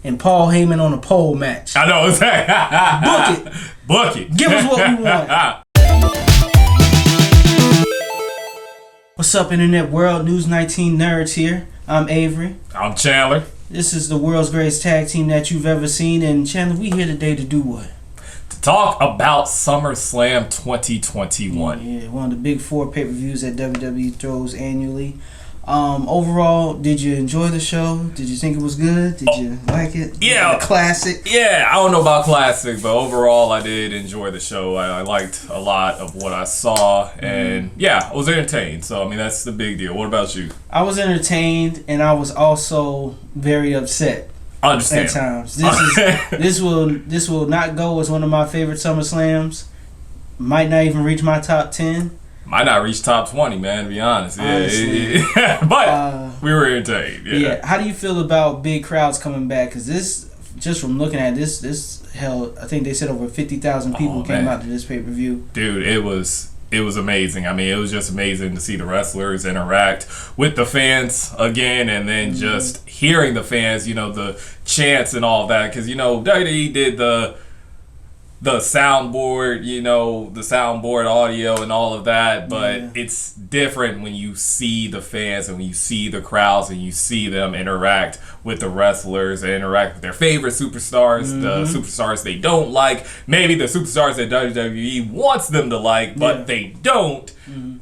and Paul Heyman on a pole match. I know, exactly. Book it. Book it. Give us what we want. What's up, Internet World? News 19 Nerds here. I'm Avery. I'm Chandler. This is the world's greatest tag team that you've ever seen. And Chandler, we here today to do what? To talk about Summerslam 2021. Yeah, one of the big four pay-per-views that WWE throws annually. Overall, did you enjoy the show? Did you think it was good? Did you like it? Yeah. Classic? Yeah, I don't know about classic, but overall I did enjoy the show. I liked a lot of what I saw, and yeah, I was entertained. So, I mean, that's the big deal. What about you? I was entertained, and I was also very upset. I understand. At times. This will not go as one of my favorite SummerSlams. Might not even reach my top 10. Might not reach top 20, man, to be honest. Yeah, but we were entertained. Yeah. How do you feel about big crowds coming back? Because this, just from looking at this held, I think they said over 50,000 people came out to this pay-per-view. Dude, it was amazing. I mean, it was just amazing to see the wrestlers interact with the fans again, and then just hearing the fans, the chants and all that. Because, WWE did the soundboard, the soundboard audio and all of that, but it's different when you see the fans and when you see the crowds and you see them interact with the wrestlers and interact with their favorite superstars, the superstars they don't like, maybe the superstars that WWE wants them to like, but they don't.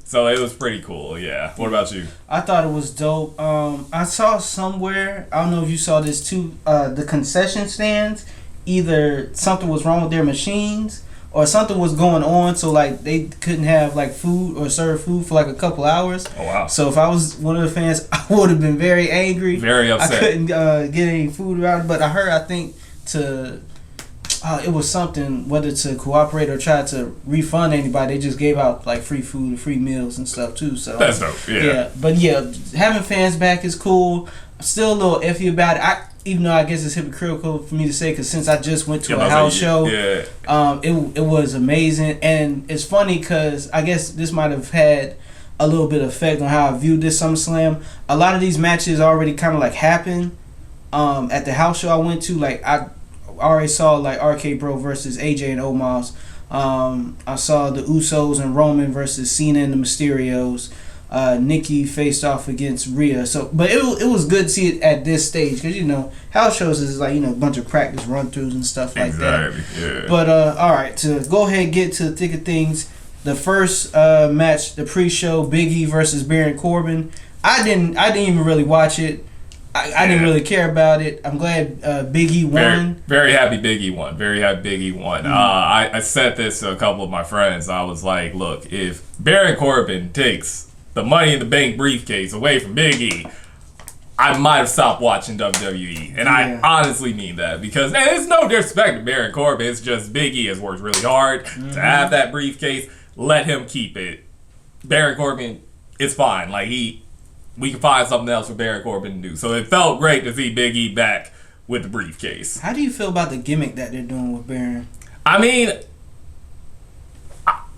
So it was pretty cool, yeah. What about you? I thought it was dope. I saw somewhere, I don't know if you saw this too, the concession stands, either something was wrong with their machines or something was going on, so like they couldn't have like food or serve food for like a couple hours. Oh wow. So if I was one of the fans, I would have been very angry, very upset. I couldn't get any food around it, but I think it was something, whether to cooperate or try to refund anybody, they just gave out like free food and free meals and stuff too. So that's dope. Yeah. But yeah, having fans back is cool. I'm still a little iffy about it. Even though I guess it's hypocritical for me to say, because since I just went to a house show, it was amazing. And it's funny because I guess this might have had a little bit of effect on how I viewed this SummerSlam. A lot of these matches already kind of like happened at the house show I went to. Like I already saw like RK Bro versus AJ and Omos. I saw the Usos and Roman versus Cena and the Mysterios. Nikki faced off against Rhea. So, but it was good to see it at this stage because house shows is like a bunch of practice run-throughs and stuff like that. Yeah. But all right, to go ahead and get to the thick of things, the first match, the pre-show, Biggie versus Baron Corbin. I didn't even really watch it. I didn't really care about it. I'm glad Biggie won. Very happy Biggie won. Very happy Biggie won. I said this to a couple of my friends. I was like, look, if Baron Corbin takes the Money in the Bank briefcase away from Biggie, I might have stopped watching WWE. And I honestly mean that because there's no disrespect to Baron Corbin. It's just Biggie has worked really hard to have that briefcase. Let him keep it. Baron Corbin, it's fine. Like we can find something else for Baron Corbin to do. So it felt great to see Biggie back with the briefcase. How do you feel about the gimmick that they're doing with Baron? I mean,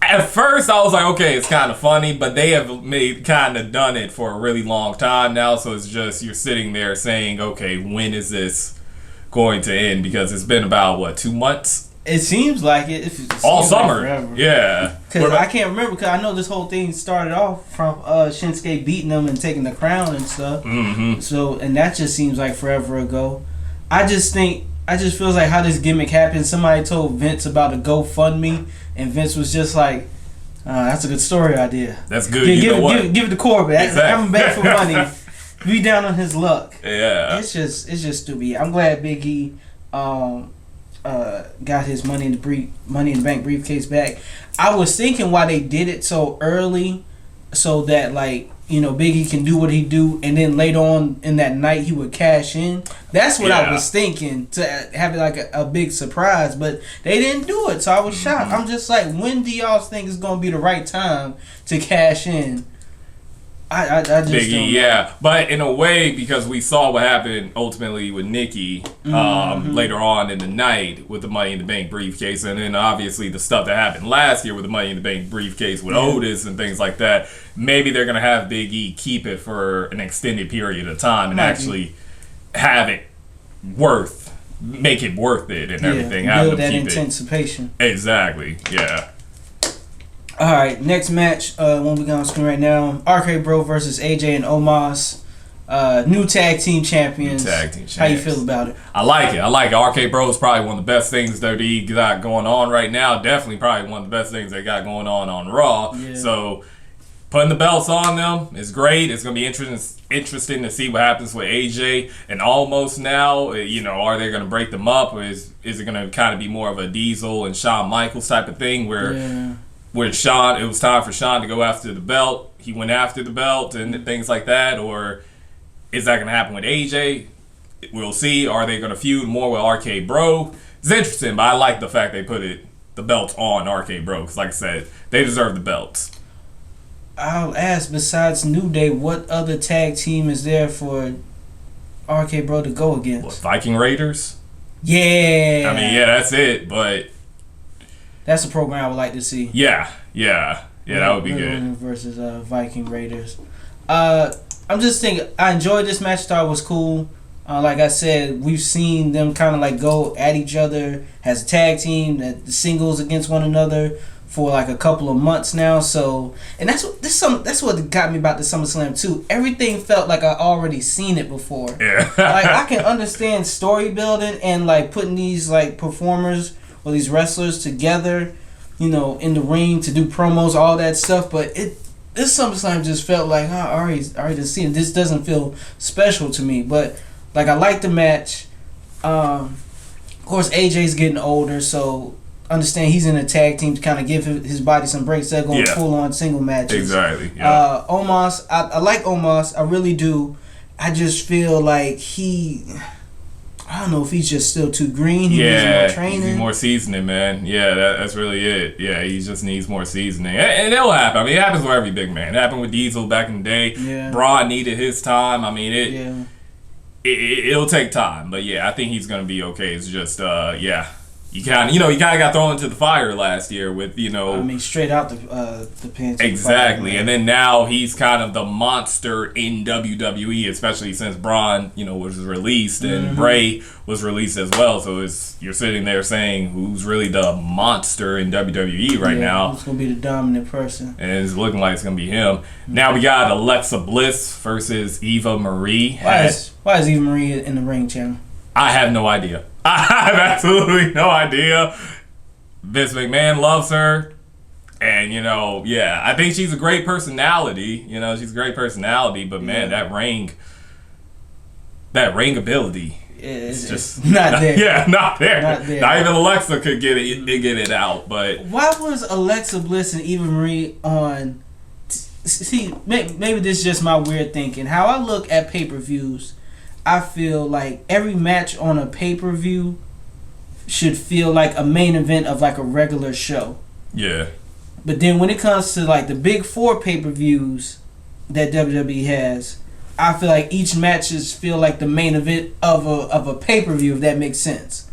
at first I was like, okay, it's kind of funny, but they have done it for a really long time now, so it's just you're sitting there saying, okay, when is this going to end? Because it's been about 2 months? It seems like it. All summer. Like yeah. Because I can't remember, because I know this whole thing started off from Shinsuke beating them and taking the crown and stuff. So, and that just seems like forever ago. I just feels like how this gimmick happened. Somebody told Vince about a GoFundMe, and Vince was just like, that's a good story idea. That's good. Give it to Corbin. Exactly. Coming back for money. Be down on his luck. Yeah. It's just stupid. I'm glad Biggie got his Money in the Bank briefcase back. I was thinking why they did it so early, so that Biggie can do what he do, and then later on in that night he would cash in. That's what I was thinking, to have it like a big surprise, but they didn't do it, so I was shocked. I'm just like, when do y'all think is going to be the right time to cash in? I just Biggie, don't know. yeah, but in a way, because we saw what happened ultimately with Nikki later on in the night with the Money in the Bank briefcase, and then obviously the stuff that happened last year with the Money in the Bank briefcase with Otis and things like that. Maybe they're gonna have Big E keep it for an extended period of time and actually have it make it worth it and everything. Build that anticipation. Exactly. Yeah. All right, next match, one we got on screen right now: RK Bro versus AJ and Omos, new tag team champions. How you feel about it? I like it. RK Bro is probably one of the best things that he got going on right now. Definitely, probably one of the best things they got going on Raw. Yeah. So putting the belts on them is great. It's gonna be interesting to see what happens with AJ and Omos now. You know, are they gonna break them up, or is it gonna kind of be more of a Diesel and Shawn Michaels type of thing where Shawn, it was time for Shawn to go after the belt. He went after the belt and things like that. Or is that going to happen with AJ? We'll see. Are they going to feud more with RK Bro? It's interesting, but I like the fact they put the belt on RK Bro. Because like I said, they deserve the belts. I'll ask, besides New Day, what other tag team is there for RK Bro to go against? What, Viking Raiders? Yeah. I mean, yeah, that's it, but... That's a program I would like to see. Yeah, that would be good. Versus Viking Raiders. I'm just thinking, I enjoyed this match. Thought it was cool. Like I said, we've seen them kind of like go at each other as a tag team, the singles against one another for like a couple of months now. So, and that's what got me about the SummerSlam too. Everything felt like I already seen it before. Yeah. Like I can understand story building and like putting these like performers or these wrestlers together, you know, in the ring to do promos, all that stuff. But this SummerSlam just felt like I already seen it. This doesn't feel special to me. But like I like the match. Of course, AJ's getting older, so understand he's in a tag team to kind of give his body some breaks. They're going full on single matches. Exactly. Yeah. Omos, I like Omos. I really do. I just feel like I don't know if he's just still too green. He needs more training. He needs more seasoning, man. Yeah, that's really it. Yeah, he just needs more seasoning. And it'll happen. I mean, it happens with every big man. It happened with Diesel back in the day. Yeah. Braun needed his time. I mean, it'll take time. But, yeah, I think he's going to be okay. It's just, he kind of got thrown into the fire last year with, I mean, straight out the pants. Exactly. Fire, and then now he's kind of the monster in WWE, especially since Braun, was released and Bray was released as well. So you're sitting there saying who's really the monster in WWE right now. Who's going to be the dominant person. And it's looking like it's going to be him. Now we got Alexa Bliss versus Eva Marie. Why is Eva Marie in the ring, Channel? I have no idea. I have absolutely no idea. Vince McMahon loves her. And, I think she's a great personality. She's a great personality. But, man, that ring ability is just not there. Yeah, not there. Not even Alexa could get it out. But why was Alexa Bliss and Eva Marie on... See, maybe this is just my weird thinking. How I look at pay-per-views, I feel like every match on a pay-per-view should feel like a main event of like a regular show. Yeah. But then when it comes to like the big four pay-per-views that WWE has, I feel like each matches feel like the main event of a pay-per-view, if that makes sense.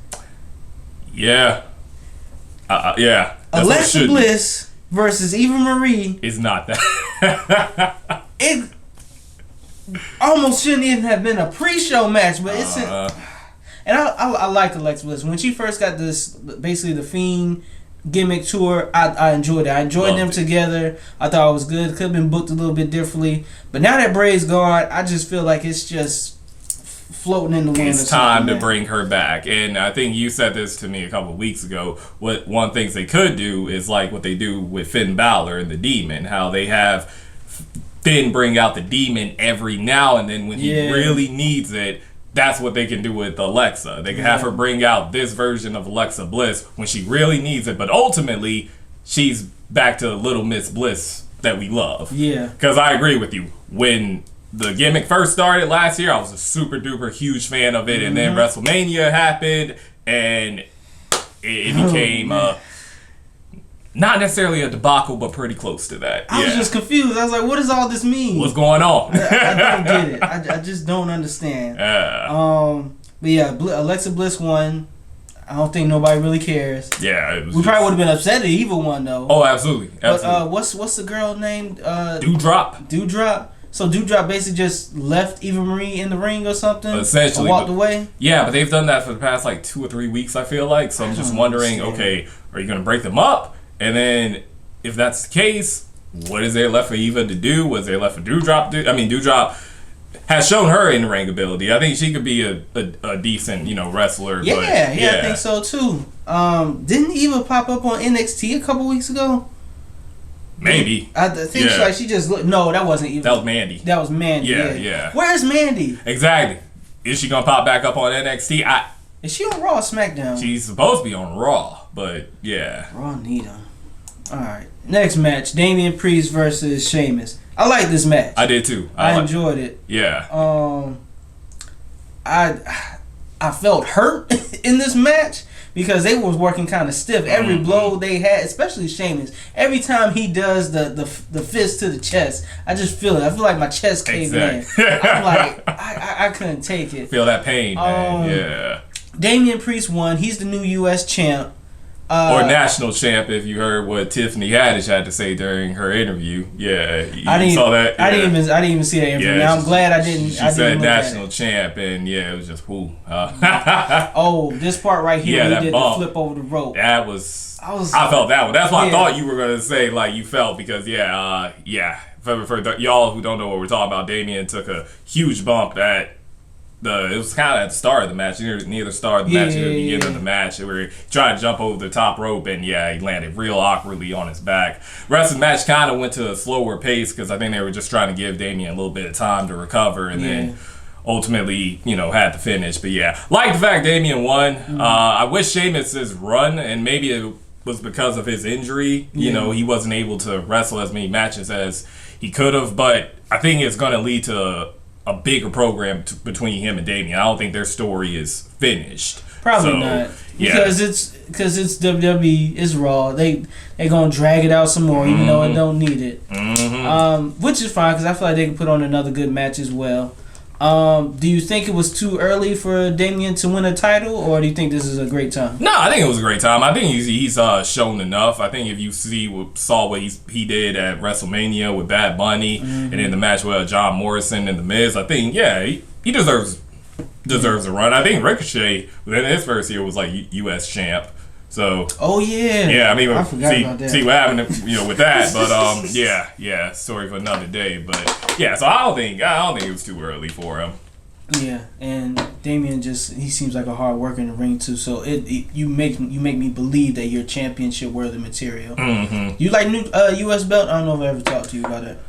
Yeah. Yeah. Alexa Bliss versus Eva Marie is not that. It almost shouldn't even have been a pre-show match, but it's and I liked Alexa Bliss when she first got this, basically the Fiend gimmick tour. I enjoyed it. I enjoyed them together. I thought it was good. Could have been booked a little bit differently, but now that Bray's gone, I just feel like it's just floating in the wind. It's time to bring her back, and I think you said this to me a couple of weeks ago. One of the things they could do is like what they do with Finn Balor and the Demon, how they have Finn bring out the Demon every now and then when he really needs it. That's what they can do with Alexa. They can have her bring out this version of Alexa Bliss when she really needs it, but ultimately she's back to Little Miss Bliss that we love. Yeah. Because I agree with you. When the gimmick first started last year, I was a super duper huge fan of it, and then WrestleMania happened, and it became not necessarily a debacle, but pretty close to that. I was just confused. I was like, what does all this mean? What's going on? I don't get it. I just don't understand. But yeah, Alexa Bliss won. I don't think nobody really cares. Yeah. We probably would have been upset if Eva won, though. Oh, absolutely. But what's the girl named? Doudrop. Doudrop. So Doudrop basically just left Eva Marie in the ring or something? Essentially. Or walked away? Yeah, but they've done that for the past like 2 or 3 weeks, I feel like. So I'm just wondering, okay, are you going to break them up? And then if that's the case, what is there left for Eva to do? Was there left for Doudrop to do? I mean, Doudrop has shown her in-ring ability. I think she could be a decent, wrestler. Yeah, but, I think so too. Didn't Eva pop up on NXT a couple weeks ago? Maybe. I think she just looked. No, that wasn't Eva. That was Mandy. That was Mandy. Yeah. Where's Mandy? Exactly. Is she gonna pop back up on NXT? Is she on Raw or SmackDown? She's supposed to be on Raw, but yeah. Raw need her. All right. Next match: Damien Priest versus Sheamus. I like this match. I did too. I enjoyed it. Yeah. I felt hurt in this match because they was working kind of stiff. Every blow they had, especially Sheamus, every time he does the fist to the chest, I just feel it. I feel like my chest caved in. I'm like, I couldn't take it. Feel that pain, man. Yeah. Damien Priest won. He's the new U.S. champ. Or national champ, if you heard what Tiffany Haddish had to say during her interview. Yeah, saw that. Yeah. I didn't even see that interview. Yeah, now I'm glad I didn't. She said national champ, and it was just whoo. Oh, this part right here, he did bump. The flip over the rope. That was. I felt that one. That's what I thought you were gonna say. Like you felt because for y'all who don't know what we're talking about, Damien took a huge bump at. It was kind of at the start of the match, near the start of the match, near the beginning of the match, where he tried to jump over the top rope, and he landed real awkwardly on his back. The rest of the match kind of went to a slower pace because I think they were just trying to give Damien a little bit of time to recover, and then ultimately, had to finish. But like the fact Damien won. I wish Sheamus's run, and maybe it was because of his injury, he wasn't able to wrestle as many matches as he could have, but I think it's going to lead to a bigger program between him and Damien. I don't think their story is finished. Probably not. Because it's WWE, it's Raw. They gonna drag it out some more, even though it don't need it. Which is fine because I feel like they can put on another good match as well. Do you think it was too early for Damien to win a title, or do you think this is a great time? No, I think it was a great time. I think he's shown enough. I think if you saw what he did at WrestleMania with Bad Bunny, and in the match with John Morrison and The Miz, I think he deserves a run. I think Ricochet within his first year was like U.S. champ. So I mean, I forgot about that. See what happened, with that. But story for another day. But so I don't think it was too early for him. Yeah, and Damien he seems like a hard worker in the ring too. So you make me believe that you're championship worthy material. You like new U.S. belt? I don't know if I ever talked to you about that.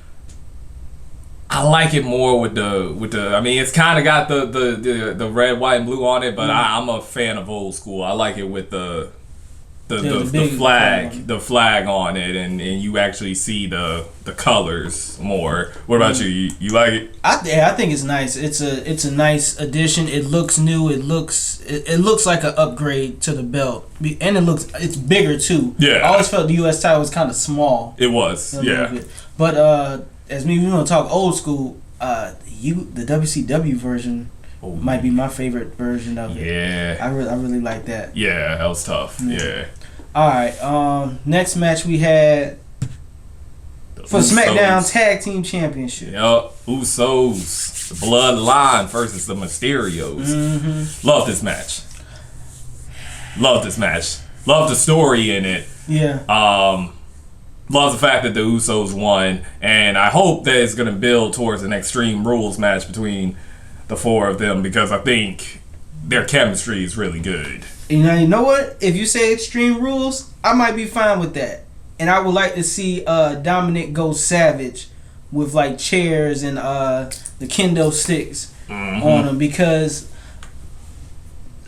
I like it more with the. I mean, it's kind of got the red, white, and blue on it, but I'm a fan of old school. I like it with the flag on it, and you actually see the colors more. What about you? You like it? I think it's nice. It's a nice addition. It looks new. It looks like an upgrade to the belt, and it's bigger too. Yeah, I always felt the U.S. title was kind of small. It was, but as we want to talk old school, the WCW version might be my favorite version of it. Yeah, I really like that. Yeah, that was tough. Yeah. All right. Next match we had for Smackdown Tag Team Championship. Yup. Usos, the Bloodline versus the Mysterios. Love this match. Love the story in it. Yeah. Love the fact that the Usos won, and I hope that it's going to build towards an Extreme Rules match between the four of them because I think their chemistry is really good. You know what? If you say Extreme Rules, I might be fine with that. And I would like to see Dominic go savage with like chairs and the kendo sticks on him because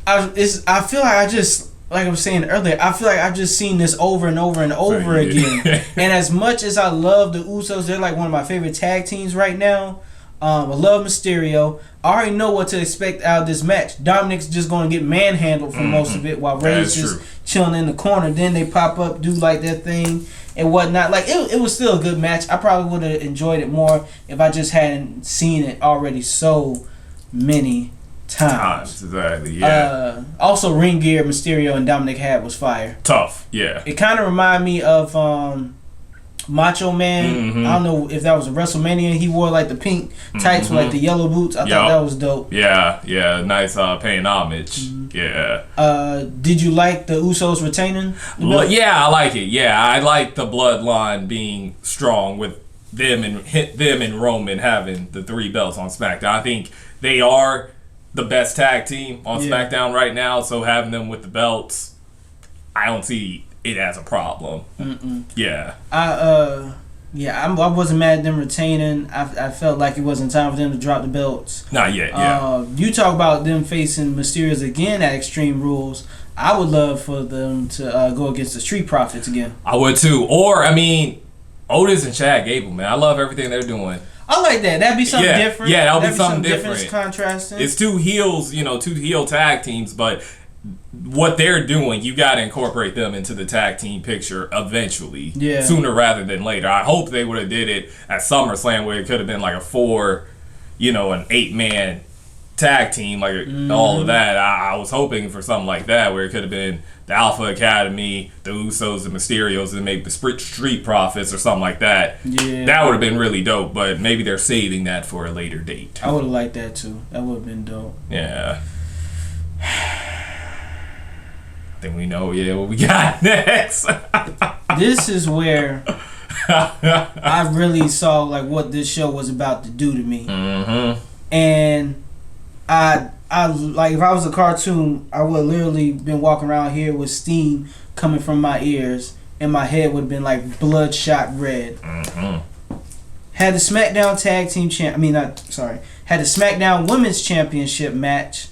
I feel like I was saying earlier, I feel like I've just seen this over and over and over again. And as much as I love the Usos, they're like one of my favorite tag teams right now. I love Mysterio. I already know what to expect out of this match. Dominic's just going to get manhandled for most of it while Ray's just chilling in the corner. Then they pop up, do like their thing and whatnot. Like it was still a good match. I probably would have enjoyed it more if I just hadn't seen it already so many times. Exactly, yeah. Also, ring gear Mysterio and Dominic had was fire. Tough, yeah. It kind of reminded me of Macho Man. I don't know if that was a WrestleMania. He wore like the pink tights with like the yellow boots. I thought that was dope. Yeah, nice paying homage. Yeah. Did you like the Usos retaining? Yeah, I like it. Yeah, I like the bloodline being strong with them and Roman having the 3 belts on SmackDown. I think they are the best tag team on SmackDown right now. So having them with the belts, I don't see it as a problem. Yeah. I wasn't mad at them retaining. I felt like it wasn't time for them to drop the belts. Not yet, yeah. You talk about them facing Mysterios again at Extreme Rules. I would love for them to go against the Street Profits again. I would too. Or, I mean, Otis and Chad Gable, man. I love everything they're doing. I like that. That'd be something different. Yeah, that'd be something different. It's contrasting. It's 2 heels, 2 heel tag teams, but what they're doing, you got to incorporate them into the tag team picture eventually. Yeah. Sooner rather than later. I hope they would have did it at SummerSlam where it could have been like a 4, an 8-man tag team, like all of that. I was hoping for something like that where it could have been the Alpha Academy, the Usos, the Mysterios, and maybe the Street Profits or something like that. Yeah. That would have been really dope, but maybe they're saving that for a later date. I would have liked that too. That would have been dope. Yeah. I think we know, what we got next. This is where I really saw like what this show was about to do to me. And I like, if I was a cartoon, I would have literally been walking around here with steam coming from my ears, and my head would have been like bloodshot red. Had the SmackDown Tag Team had the SmackDown Women's Championship match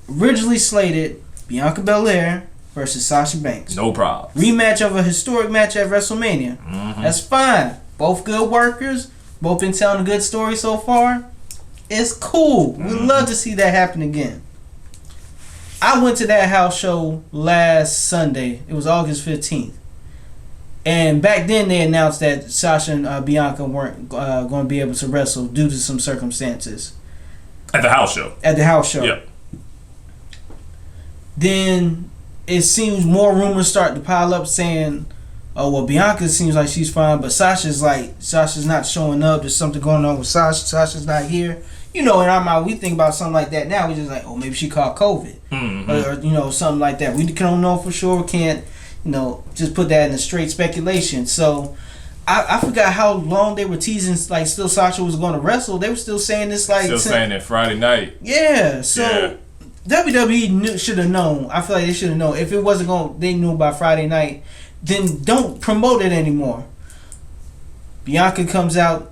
originally slated Bianca Belair versus Sasha Banks. No problem. Rematch of a historic match at WrestleMania. That's fine. Both good workers. Both been telling a good story so far. It's cool. We'd love to see that happen again. I went to that house show last Sunday. It was August 15th. And back then they announced that Sasha and Bianca weren't going to be able to wrestle due to some circumstances. At the house show. Yep. Then it seems more rumors start to pile up saying, oh, well, Bianca seems like she's fine, but Sasha's not showing up. There's something going on with Sasha. Sasha's not here. In our mind, we think about something like that now. We just like, oh, maybe she caught COVID. Or something like that. We don't know for sure. Can't, just put that in a straight speculation. So I forgot how long they were teasing, like, still Sasha was going to wrestle. They were still saying this, like... Still saying it Friday night. Yeah, so... Yeah. WWE should have known. I feel like they should have known. If it wasn't going... They knew by Friday night, then don't promote it anymore. Bianca comes out.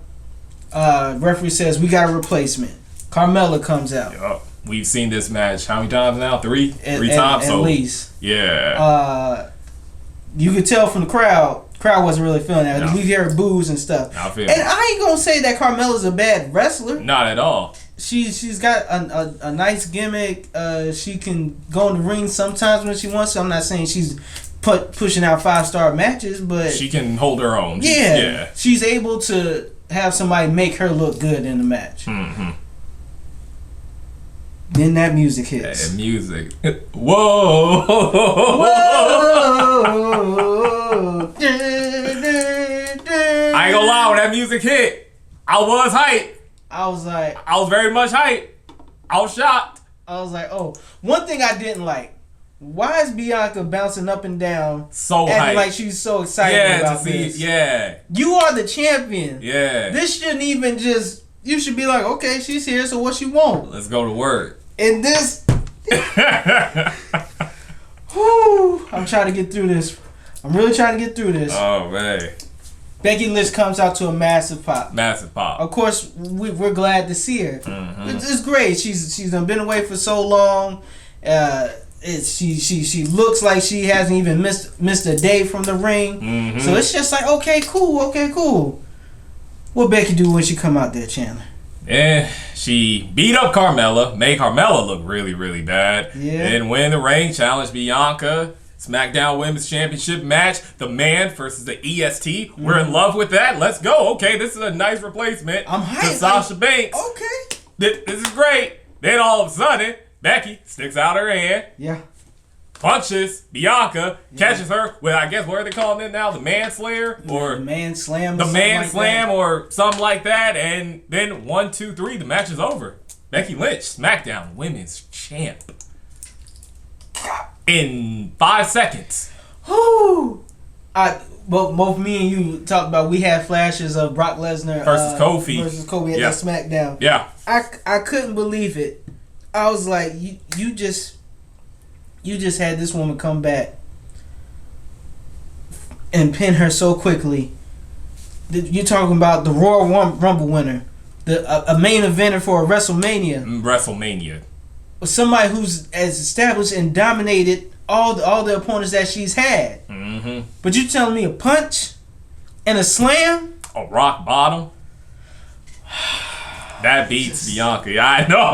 Referee says, we got a replacement. Carmella comes out. Yep. We've seen this match how many times now? Three times? At least. Yeah. You could tell from the crowd wasn't really feeling that. No. We hear boos and stuff. And I ain't gonna say that Carmella's a bad wrestler. Not at all. She's got a nice gimmick. She can go in the ring sometimes when she wants to. I'm not saying she's pushing out 5-star matches, but she can hold her own. Yeah. She's able to have somebody make her look good in the match. Then that music hits. That music. Whoa. I ain't gonna lie, when that music hit, I was hyped. I was very much hyped. I was shocked. I was like, oh. One thing I didn't like. Why is Bianca bouncing up and down? So hyped. Like she's so excited about this. Yeah. You are the champion. Yeah. This shouldn't even just... You should be like, okay, she's here, so what she want? Let's go to work. And this... Whew, I'm trying to get through this. I'm really trying to get through this. Oh, man. Becky Lynch comes out to a massive pop. Massive pop. Of course, we're glad to see her. It's great. She's been away for so long. She looks like she hasn't even missed a day from the ring. So it's just like, okay, cool. What Becky do when she come out there, Chandler? Yeah, she beat up Carmella, made Carmella look really, really bad. Yeah. And win the ring, challenged Bianca. SmackDown Women's Championship match. The man versus the EST. We're in love with that. Let's go. Okay, this is a nice replacement. I'm hyped. To Sasha Banks. Okay. This is great. Then all of a sudden, Becky sticks out her hand. Yeah. punches Bianca, catches her with, I guess, what are they calling it now? The manslayer? Or the man slam. The man slam or something like that. And then 1, 2, 3, the match is over. Becky Lynch, SmackDown Women's Champ. In 5 seconds. Whoo! Both me and you talked about, we had flashes of Brock Lesnar versus Kofi at that SmackDown. Yeah. I couldn't believe it. I was like, you just had this woman come back and pin her so quickly. You're talking about the Royal Rumble winner, a main eventer for a WrestleMania. Somebody who's as established and dominated all the opponents that she's had. Mm-hmm. But you telling me a punch and a slam? A rock bottom? That beats Bianca. I know.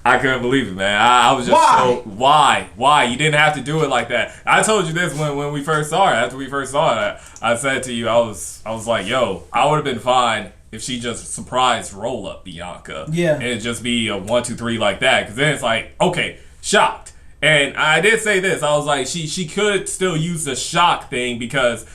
I couldn't believe it, man. I was just why? You didn't have to do it like that. I told you this when we first saw it. After we first saw it, I said to you, I was like, yo, I would have been fine if she just surprise roll up Bianca. Yeah. And it'd just be a 1, 2, 3 like that. Because then it's like, okay, shocked. And I did say this. I was like, she could still use the shock thing because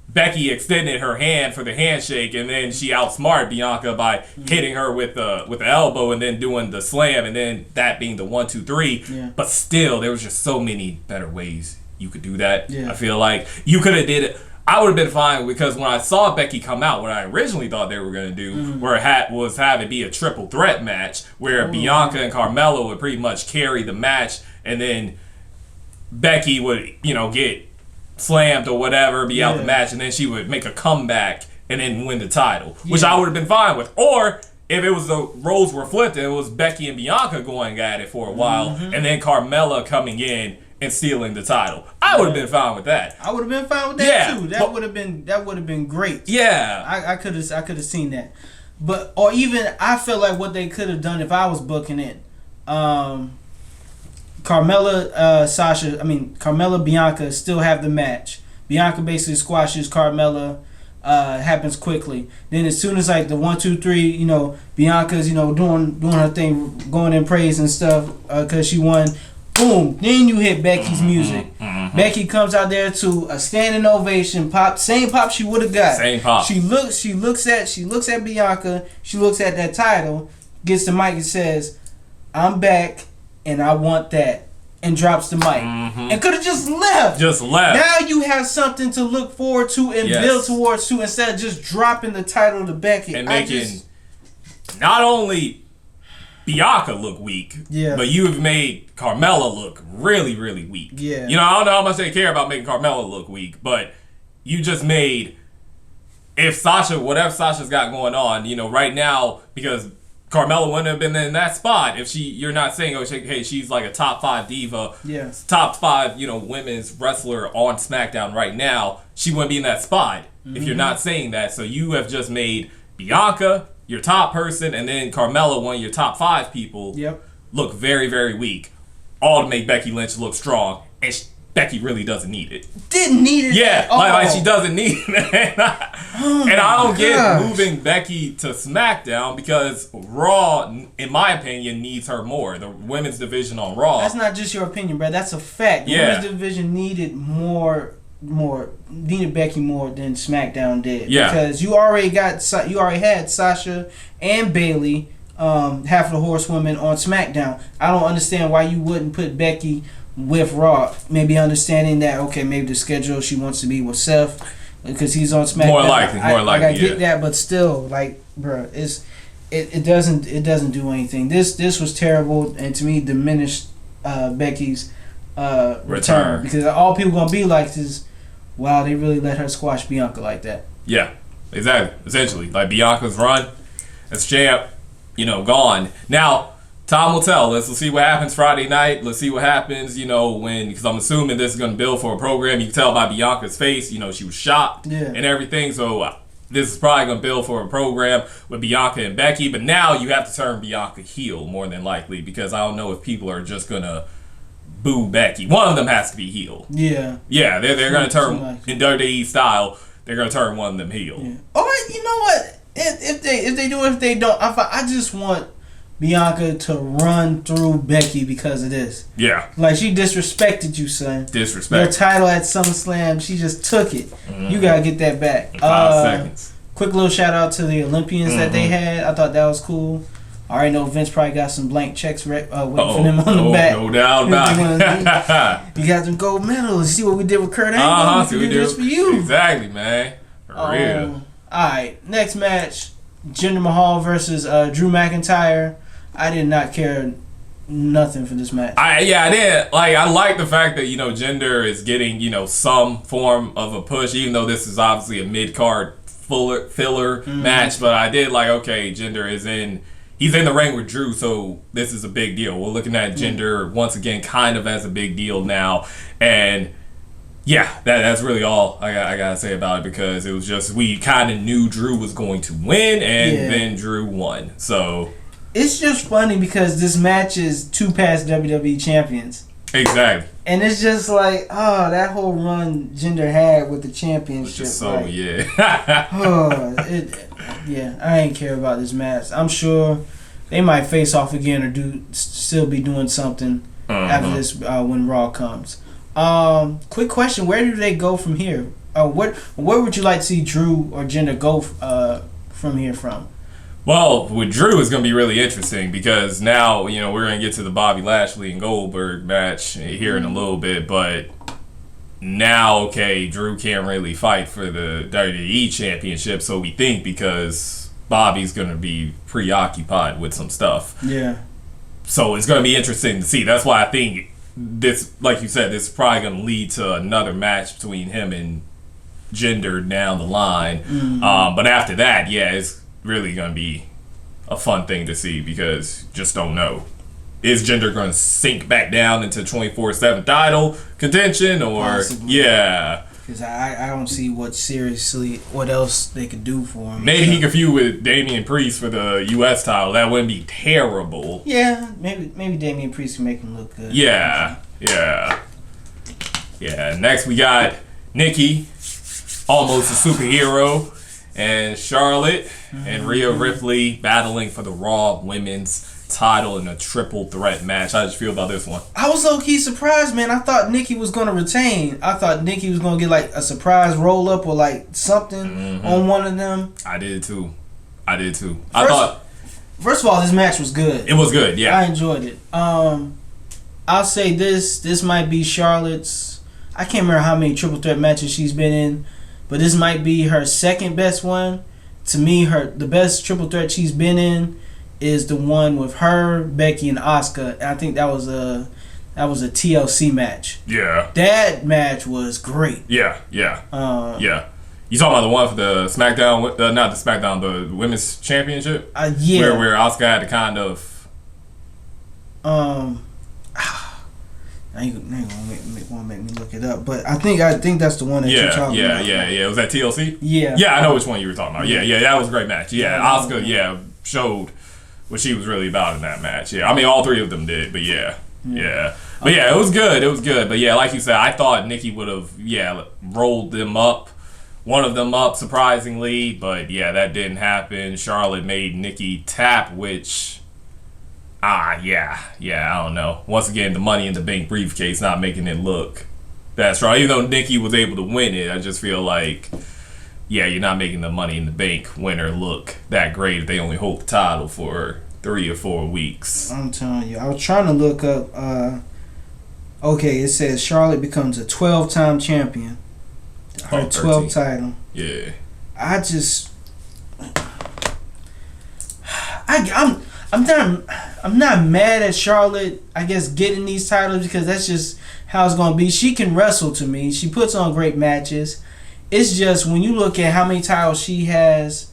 Becky extended her hand for the handshake, and then she outsmarted Bianca by hitting her with the elbow and then doing the slam, and then that being the 1, 2, 3. Yeah. But still, there was just so many better ways you could do that. Yeah. I feel like you could have did it. I would have been fine because when I saw Becky come out, what I originally thought they were going to do was have it be a triple threat match where Bianca and Carmella would pretty much carry the match, and then Becky would, get slammed or whatever, be out the match, and then she would make a comeback and then win the title, which I would have been fine with. Or if it was the roles were flipped and it was Becky and Bianca going at it for a while, and then Carmella coming in and stealing the title, I would have been fine with that. I would have been fine with that too. That would have been great. Yeah, I could have seen that. But or even I feel like what they could have done if I was booking it. Carmella, Bianca still have the match. Bianca basically squashes Carmella. Happens quickly. Then as soon as like the 1, 2, 3, Bianca's doing her thing, going in praise and stuff because she won. Boom! Then you hit Becky's music. Becky comes out there to a standing ovation pop. Same pop she would have got. Same pop. She looks at Bianca. She looks at that title. Gets the mic and says, "I'm back, and I want that." And drops the mic. And could have just left. Now you have something to look forward to and build towards to instead of just dropping the title to Becky. And making not only Bianca look weak, but you have made Carmella look really, really weak. Yeah. I don't know how much they care about making Carmella look weak, but you just made, whatever Sasha's got going on, right now, because Carmella wouldn't have been in that spot if you're not saying, hey, she's like a top 5 diva, top 5, women's wrestler on SmackDown right now. She wouldn't be in that spot if you're not saying that. So you have just made Bianca your top person, and then Carmella, one of your top 5 people, look very, very weak. All to make Becky Lynch look strong, and Becky really doesn't need it. Didn't need it. Yeah, like she doesn't need it. And I don't get moving Becky to SmackDown because Raw, in my opinion, needs her more. The women's division on Raw. That's not just your opinion, bro. That's a fact. The women's division needed needed Becky more than SmackDown did. Yeah. Because you already had Sasha and Bayley, half of the horsewomen on SmackDown. I don't understand why you wouldn't put Becky with Raw. Maybe understanding that maybe the schedule she wants to be with Seth because he's on SmackDown. More likely. I get that, but still, bro, it doesn't do anything. This was terrible, and to me diminished Becky's return because all people gonna be like is, wow, they really let her squash Bianca like that. Yeah, exactly. Essentially, like Bianca's run as champ, gone. Now, time will tell. Let's see what happens Friday night. Let's see what happens, because I'm assuming this is going to build for a program. You can tell by Bianca's face, she was shocked and everything. So this is probably going to build for a program with Bianca and Becky. But now you have to turn Bianca heel more than likely because I don't know if people are just going to boo Becky. One of them has to be heel. Yeah. Yeah, they're going to turn, in WWE style, they're going to turn one of them heel. Yeah. Or, you know what? If they do, if they don't, I just want Bianca to run through Becky because of this. Yeah. Like, she disrespected you, son. Disrespect. Your title at SummerSlam, she just took it. You gotta get that back. In 5 seconds. Quick little shout out to the Olympians that they had. I thought that was cool. I already know Vince probably got some blank checks waiting for them on the back. No doubt about it. You got some gold medals. You see what we did with Kurt Angle? We did this for you. Exactly, man. For real. Alright, next match. Jinder Mahal versus Drew McIntyre. I did not care nothing for this match. I did. Like, I like the fact that, Jinder is getting, some form of a push, even though this is obviously a mid-card filler match. But I did like, okay, Jinder is he's in the ring with Drew, so this is a big deal. We're looking at Jinder once again kind of as a big deal now. And yeah, that's really all I gotta say about it, because it was just, we kind of knew Drew was going to win, and then Drew won. So it's just funny because this match is 2 past WWE champions. Exactly. And it's just like, that whole run Jinder had with the championship. Just so, like, I ain't care about this match. I'm sure they might face off again or still be doing something after this when Raw comes. Quick question: where do they go from here? Where would you like to see Drew or Jinder go from here from? Well, with Drew, it's going to be really interesting because now, we're going to get to the Bobby Lashley and Goldberg match here in a little bit, but now, okay, Drew can't really fight for the WWE Championship, so we think, because Bobby's going to be preoccupied with some stuff. Yeah. So it's going to be interesting to see. That's why I think this, like you said, this is probably going to lead to another match between him and Jinder down the line. But after that, it's really going to be a fun thing to see, because just don't know. Is Jinder going to sink back down into 24/7 title contention, or possibly. Because I don't see what else they could do for him. Maybe he could feud with Damien Priest for the U.S. title. That wouldn't be terrible. Yeah, maybe Damien Priest can make him look good. Yeah. Next we got Nikki, almost a superhero, and Charlotte and Rhea Ripley battling for the Raw Women's title in a triple threat match. How did you feel about this one? I was low-key surprised, man. I thought Nikki was going to retain. I thought Nikki was going to get like a surprise roll-up or like something on one of them. I did too. First of all, this match was good. It was good, yeah. I enjoyed it. I'll say this might be Charlotte's, I can't remember how many triple threat matches she's been in, but this might be her second best one. To me, the best triple threat she's been in is the one with her, Becky, and Asuka. I think that was a TLC match. Yeah. That match was great. Yeah. You talking about the one for the Smackdown, not the Smackdown, the Women's Championship? Yeah. Where Asuka had to kind of... I ain't gonna make me look it up, but I think that's the one that you're talking about. Yeah. Was that TLC? Yeah. Yeah, I know which one you were talking about. Yeah, that was a great match. Yeah, Asuka, showed what she was really about in that match. Yeah, I mean, all three of them did, but yeah. But it was good. But yeah, like you said, I thought Nikki would have, rolled one of them up, surprisingly, but yeah, that didn't happen. Charlotte made Nikki tap, which... I don't know. Once again, the Money in the Bank briefcase not making it look that strong. Even though Nikki was able to win it, I just feel like, you're not making the Money in the Bank winner look that great if they only hold the title for 3 or 4 weeks. I'm telling you. I was trying to look up, it says Charlotte becomes a 12-time champion. Her 12th title. Yeah. I'm not mad at Charlotte, I guess, getting these titles, because that's just how it's going to be. She can wrestle, to me. She puts on great matches. It's just when you look at how many titles she has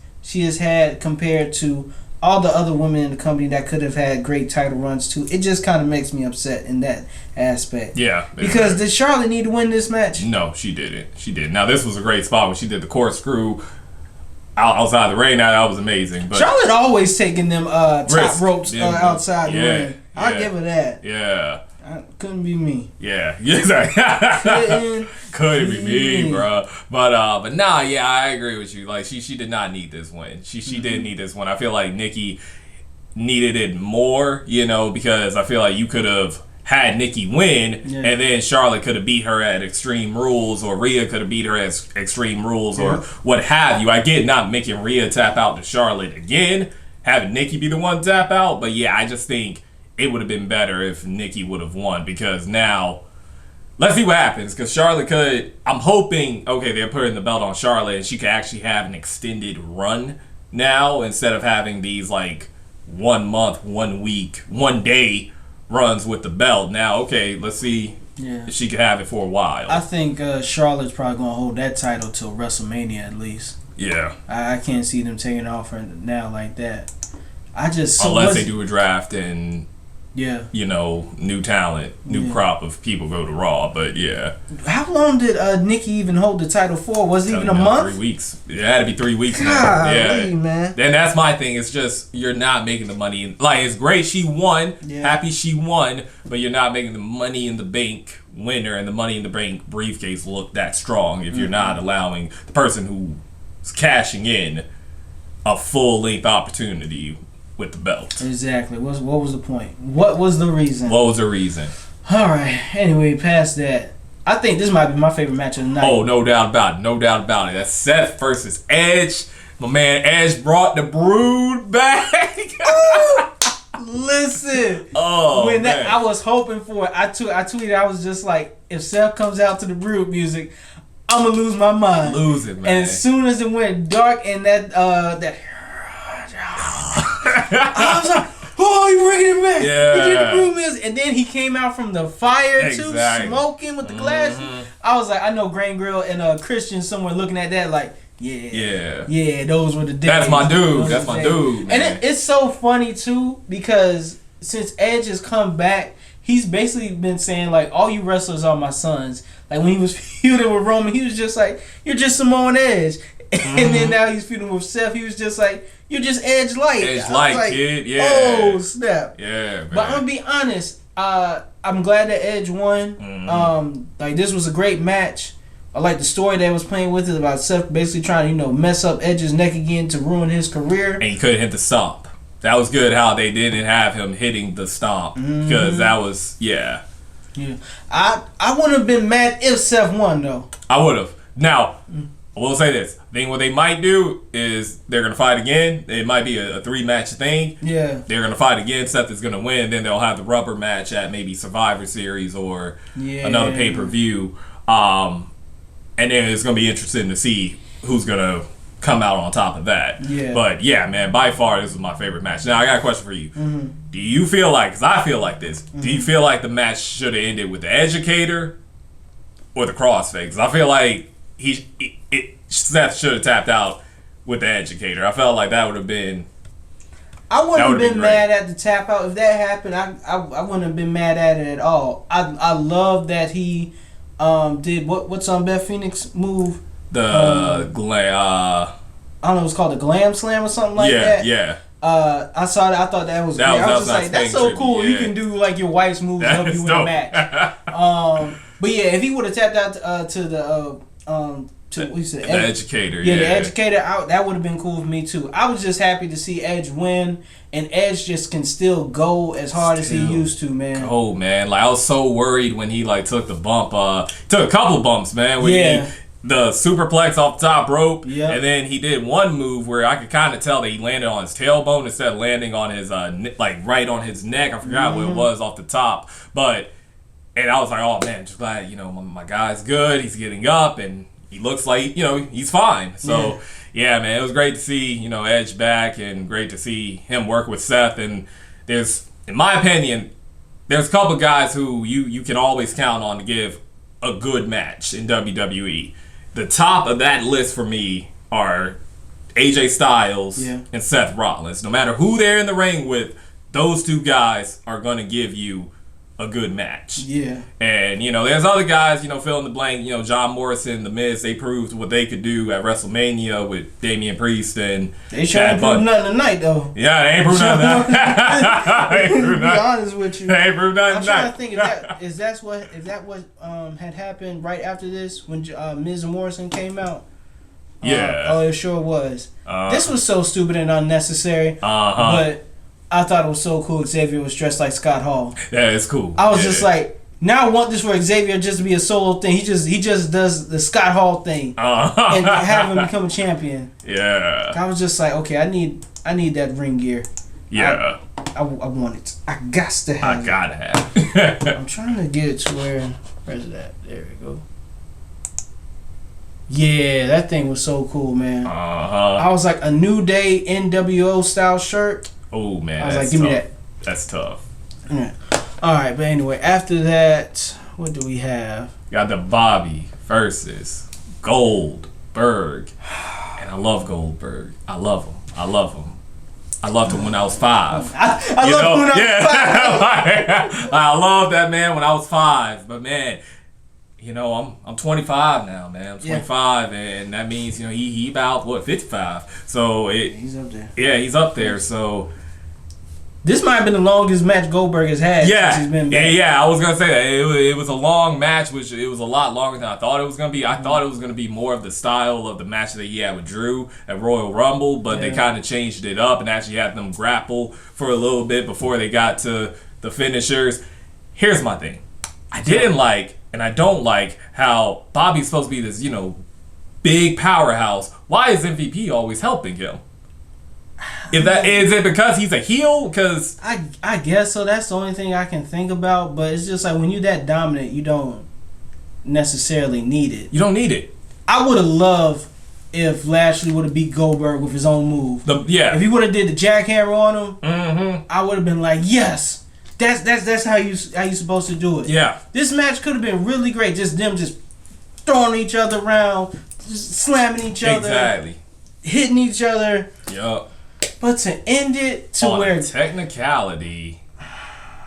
had compared to all the other women in the company that could have had great title runs too, it just kind of makes me upset in that aspect. Yeah. Because did Charlotte need to win this match? No, she didn't. Now, this was a great spot when she did the corkscrew outside the ring. Now, that was amazing. But Charlotte always taking them top ropes outside the ring. I'll give her that. Yeah. Couldn't be me. Yeah. Exactly. Couldn't be me, bro. But I agree with you. Like, she did not need this win. She didn't need this one. I feel like Nikki needed it more, because I feel like you could have had Nikki win, and then Charlotte could have beat her at Extreme Rules, or Rhea could have beat her at Extreme Rules, or what have you. I get not making Rhea tap out to Charlotte again, having Nikki be the one tap out, but yeah, I just think it would have been better if Nikki would have won, because now, let's see what happens, because Charlotte could, I'm hoping, okay, they're putting the belt on Charlotte, and she could actually have an extended run now, instead of having these, 1 month, 1 week, 1 day runs with the belt. Now, okay, let's see if she could have it for a while. I think Charlotte's probably going to hold that title till WrestleMania at least. Yeah. I can't see them taking it off her now like that. Unless they do a draft and, new talent, new crop of people go to Raw, but yeah. How long did Nikki even hold the title for? Was it even a month? 3 weeks. It had to be 3 weeks. Golly, man. Then that's my thing. It's just, you're not making the money. It's great she won. Yeah. Happy she won. But you're not making the Money in the Bank winner and the Money in the Bank briefcase look that strong if you're not allowing the person who's cashing in a full-length opportunity with the belt. Exactly. What was the point? What was the reason? What was the reason? All right. Anyway, past that, I think this might be my favorite match of the night. Oh, no doubt about it. No doubt about it. That's Seth versus Edge. My man Edge brought the Brood back. Listen. Oh, when man. I was hoping for it. I tweeted. I was just like, if Seth comes out to the Brood music, I'm gonna lose my mind. Lose it, man. And as soon as it went dark and that I was like, oh, he bringing it back. Yeah. He did the Brood music. And then he came out from the fire too, smoking with the glasses. I was like, I know Grain Grill and Christian somewhere looking at that like, yeah, those were the days. That's my dude. That's my dude, man. And it's so funny too, because since Edge has come back, he's basically been saying like, all you wrestlers are my sons. Like when he was feuding with Roman, he was just like, you're just Samoan Edge. And then now he's feuding with Seth, he was just like, you're just Edge light. Edge light, kid. Yeah. Oh snap. Yeah, man. But I'm gonna be honest. I'm glad that Edge won. This was a great match. I like the story that was playing with it about Seth basically trying to mess up Edge's neck again to ruin his career. And he couldn't hit the stomp. That was good how they didn't have him hitting the stomp, because that was Yeah. I wouldn't have been mad if Seth won though. I would have. Now, I will say this. I think what they might do is they're going to fight again. It might be a 3-match thing. Yeah. They're going to fight again. Seth is going to win. Then they'll have the rubber match at maybe Survivor Series or another pay-per-view. And then it's going to be interesting to see who's going to come out on top of that. Yeah. But yeah, man, by far, this was my favorite match. Now, I got a question for you. Do you feel like, because I feel like this, do you feel like the match should have ended with the Educator or the Crossface? Because I feel like Seth should have tapped out with the Educator. I felt like that would have been. I wouldn't have been mad at the tap out if that happened. I wouldn't have been mad at it at all. I love that he did what's on Beth Phoenix move. The glam. I don't know. It was called the Glam Slam or something like that. Yeah. I saw that. I thought that was great. I was just like, that's so cool. You can do like your wife's moves and help you win a match. But yeah, if he would have tapped out to the what you said, the Educator. Yeah, the Educator. That would have been cool for me too. I was just happy to see Edge win, and Edge just can still go as hard as he used to, man. Oh man, I was so worried when he took the bump. Took a couple bumps, man. The superplex off the top rope, and then he did one move where I could kind of tell that he landed on his tailbone instead of landing on his right on his neck. I forgot what it was off the top, and I was like, oh man, just glad my guy's good. He's getting up and he looks like he's fine. So yeah, man, it was great to see Edge back, and great to see him work with Seth. And there's, in my opinion, there's a couple guys who you can always count on to give a good match in WWE. The top of that list for me are AJ Styles and Seth Rollins. No matter who they're in the ring with, those two guys are going to give you a good match. Yeah. And, there's other guys, fill in the blank, John Morrison, The Miz, they proved what they could do at WrestleMania with Damien Priest and they sure ain't proved nothing tonight, though. Yeah, they ain't proved nothing. To be honest with you. They ain't proved nothing. I'm trying to think if that what had happened right after this when Miz and Morrison came out. Yeah. It sure was. This was so stupid and unnecessary. But I thought it was so cool. Xavier was dressed like Scott Hall. Yeah, it's cool. I was just like, now I want this for Xavier just to be a solo thing. He just does the Scott Hall thing and have him become a champion. Yeah. I was just like, okay, I need that ring gear. Yeah. I want it. I got to have it. I gotta have it. I'm trying to get it to where's it at? There we go. Yeah, that thing was so cool, man. I was like, a New Day NWO style shirt. Oh, man. I was like, give me that. That's tough. Yeah. Alright, but anyway, after that, what do we have? Got the Bobby versus Goldberg. And I love Goldberg. I love him. I loved him when I was 5. I loved him when I was 5. I loved that man when I was 5. But man, you know, I'm 25 now, man. I'm 25, and that means, you know, he about 55. So he's up there. Yeah, he's up there. So this might have been the longest match Goldberg has had since he's been back. Yeah, I was gonna say that it was a long match, which it was a lot longer than I thought it was gonna be. I thought it was gonna be more of the style of the match that he had with Drew at Royal Rumble, but they kind of changed it up and actually had them grapple for a little bit before they got to the finishers. Here's my thing: I didn't like, and I don't like how Bobby's supposed to be this, you know, big powerhouse. Why is MVP always helping him? Is it because he's a heel? Because I guess so. That's the only thing I can think about. But it's just like when you're that dominant, you don't necessarily need it. You don't need it. I would have loved if Lashley would have beat Goldberg with his own move. If he would have did the jackhammer on him, I would have been like, yes, that's how you supposed to do it. Yeah. This match could have been really great. Just them just throwing each other around, just slamming each other, hitting each other. Yup. But to end it to on where a technicality,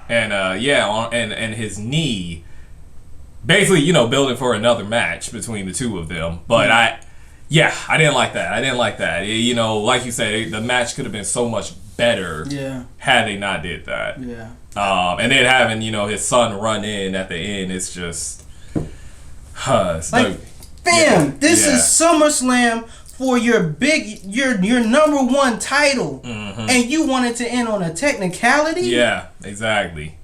and and his knee, basically, you know, building for another match between the two of them. But I didn't like that. You know, like you said, the match could have been so much better. Had they not did that. And then having, you know, his son run in at the end, it's just, this is SummerSlam. For your number one title, and you want it to end on a technicality? Yeah, exactly.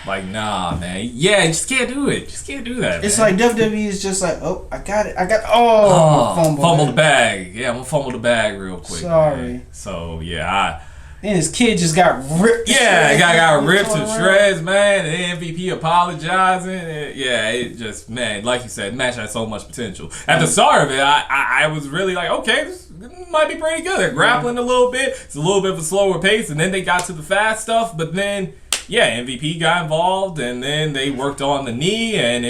Like, nah, man. Yeah, you just can't do it. Just can't do that. It's man. like WWE is just like, oh, I got it. Fumble the bag. Yeah, I'm gonna fumble the bag real quick. Sorry. Man. So yeah, and his kid just got ripped. Yeah, got ripped to shreds, man. And the MVP apologizing. It just, man, like you said, the match had so much potential. At the start of it, I was really like, okay, this might be pretty good. They're grappling a little bit. It's a little bit of a slower pace, and then they got to the fast stuff. But then, MVP got involved, and then they worked on the knee, and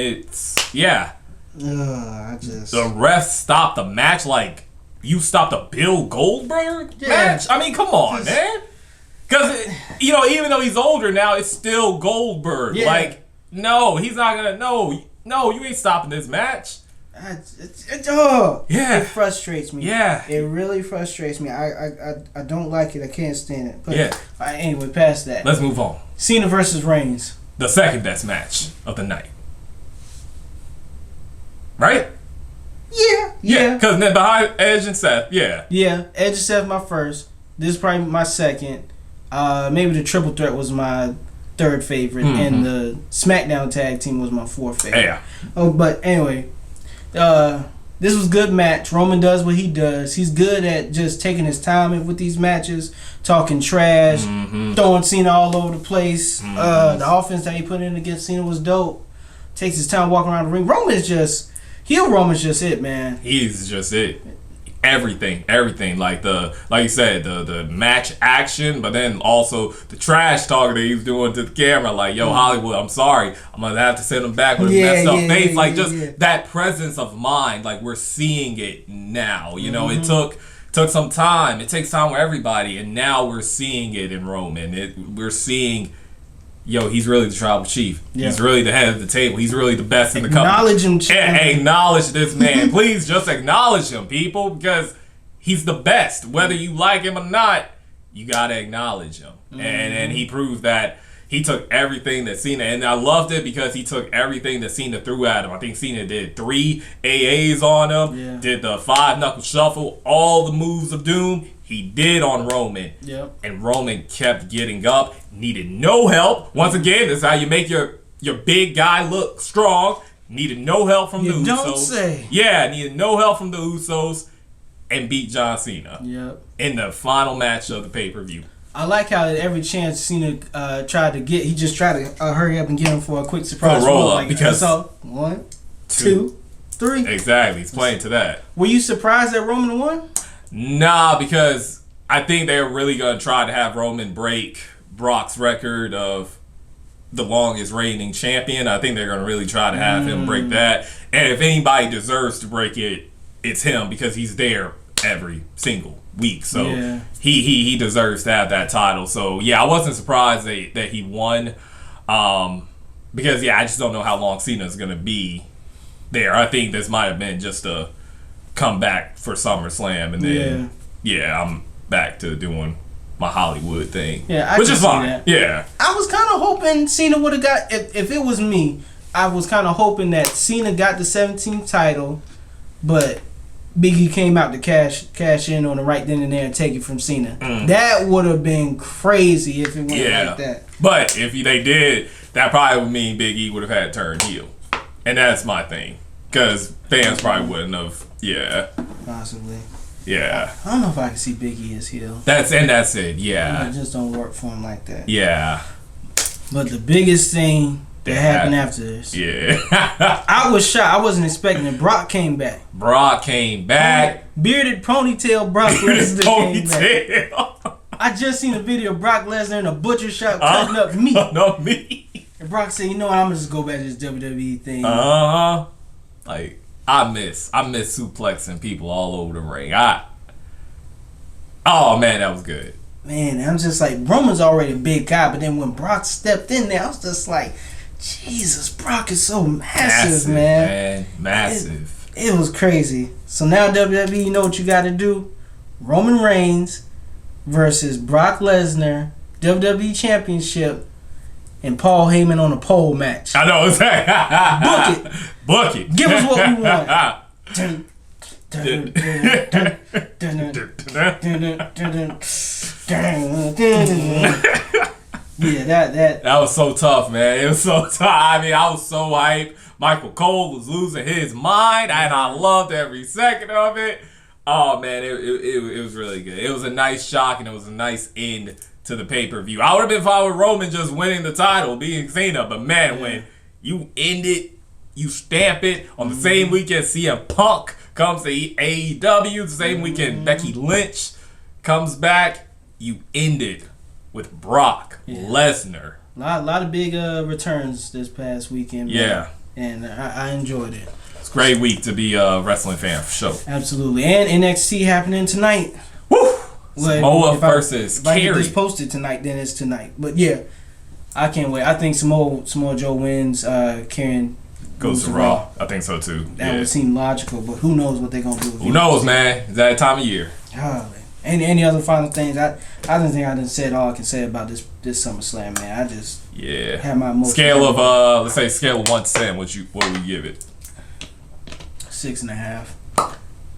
the ref stopped the match like. You stopped a Bill Goldberg match? I mean, come on, man. Because, you know, even though he's older now, it's still Goldberg. Yeah. Like, no, he's not going to. No, you ain't stopping this match. It frustrates me. Yeah. It really frustrates me. I don't like it. I can't stand it. But anyway, past that. Let's move on. Cena versus Reigns. The second best match of the night. Right? Yeah. Because then behind Edge and Seth, Yeah, Edge and Seth my first. This is probably my second. Maybe the Triple Threat was my third favorite, and the SmackDown Tag Team was my fourth favorite. Yeah. Oh, but anyway, this was a good match. Roman does what he does. He's good at just taking his time with these matches, talking trash, throwing Cena all over the place. The offense that he put in against Cena was dope. Takes his time walking around the ring. Roman's just it, man. He's just it. Everything. Like you said, the match action, but then also the trash talk that he's doing to the camera. Like, yo, Hollywood, I'm sorry, I'm gonna have to send him back with his messed up face. That presence of mind. Like, we're seeing it now. You know, it took some time. It takes time with everybody, and now we're seeing it in Roman. We're seeing. Yo, he's really the tribal chief. Yeah. He's really the head of the table. He's really the best in the company. Acknowledge him, champion. Acknowledge this man. Please just acknowledge him, people, because he's the best. Whether you like him or not, you got to acknowledge him. And he proved that he took everything that Cena, and I loved it because he took everything that Cena threw at him. I think Cena did 3 AAs on him, did the 5-knuckle shuffle, all the moves of doom. He did on Roman. Yep. And Roman kept getting up. Needed no help. Once again, this is how you make your big guy look strong. Needed no help from the Usos. Don't say. Yeah, needed no help from the Usos. And beat John Cena. Yep. In the final match of the pay-per-view. I like how every chance Cena tried to get, he just tried to hurry up and get him for a quick surprise roll up. Like, because so, 1, 2, 3. Exactly. He's playing to that. Were you surprised that Roman won? Nah, because I think they're really going to try to have Roman break Brock's record of the longest reigning champion. I think they're going to really try to have him break that. And if anybody deserves to break it, it's him, because he's there every single week. So he deserves to have that title. So yeah, I wasn't surprised that he won. Because I just don't know how long Cena's going to be there. I think this might have been just a comeback for SummerSlam, and then I'm back to doing my Hollywood thing. Yeah, which is fine. That. Yeah. I was kind of hoping Cena would have got, if it was me, I was kind of hoping that Cena got the 17th title, but Biggie came out to cash in on it right then and there and take it from Cena. That would have been crazy if it went like that. But if they did, that probably would mean Biggie would have had to turn heel. And that's my thing. Because fans probably wouldn't have, Possibly. Yeah. I don't know if I can see Biggie as heel. That's it, yeah. It just don't work for him like that. Yeah. But the biggest thing that happened after this. Yeah. I was shocked. I wasn't expecting it. Brock came back. Bearded ponytail Brock Lesnar came back. I just seen a video of Brock Lesnar in a butcher shop cutting up meat. No meat. And Brock said, you know what, I'm going to just go back to this WWE thing. Like, I miss suplexing people all over the ring. Oh, man, that was good. Man, I'm just like, Roman's already a big guy, but then when Brock stepped in there, I was just like, Jesus, Brock is so massive, man. Massive. It was crazy. So now WWE, you know what you got to do? Roman Reigns versus Brock Lesnar, WWE Championship, and Paul Heyman on a pole match. I know exactly. Book it. Give us what we want. Yeah, that was so tough, man. It was so tough. I mean, I was so hyped. Michael Cole was losing his mind, and I loved every second of it. Oh man, it was really good. It was a nice shock, and it was a nice end to the pay-per-view. I would have been fine with Roman just winning the title, being Cena, but man, when you end it, you stamp it on the same weekend CM Punk comes to AEW, the same weekend Becky Lynch comes back, you end it with Brock Lesnar. A lot of big returns this past weekend. Man. And I enjoyed it. It's a great week to be a wrestling fan for sure. Absolutely. And NXT happening tonight. Woo! Samoa versus Kerry. If I get this posted tonight, then it's tonight. But yeah, I can't wait. I think Samoa Joe wins. Karen goes to Raw. I think so too. That would seem logical, but who knows what they're gonna do? Who knows, man? It's that time of year. Any other final things? I didn't think I done said all I can say about this SummerSlam, man. I just had my emotions. Scale of let's say scale of 1 to 10. What would we give it? 6.5.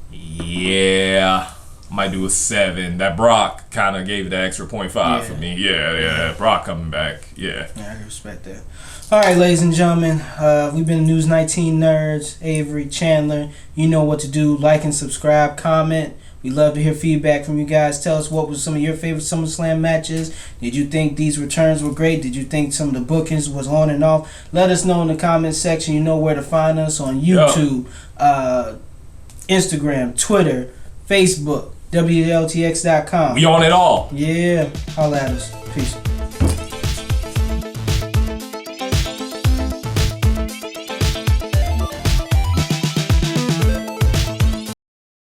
Yeah. Might do a 7. That Brock kind of gave it an extra 0.5 for me. Yeah. Brock coming back. Yeah, I respect that. All right, ladies and gentlemen, we've been News 19 Nerds, Avery, Chandler. You know what to do. Like and subscribe, comment. We love to hear feedback from you guys. Tell us what was some of your favorite SummerSlam matches. Did you think these returns were great? Did you think some of the bookings was on and off? Let us know in the comment section. You know where to find us on YouTube, Instagram, Twitter, Facebook, WLTX.com. We on it all. Yeah. Holla at us. Peace.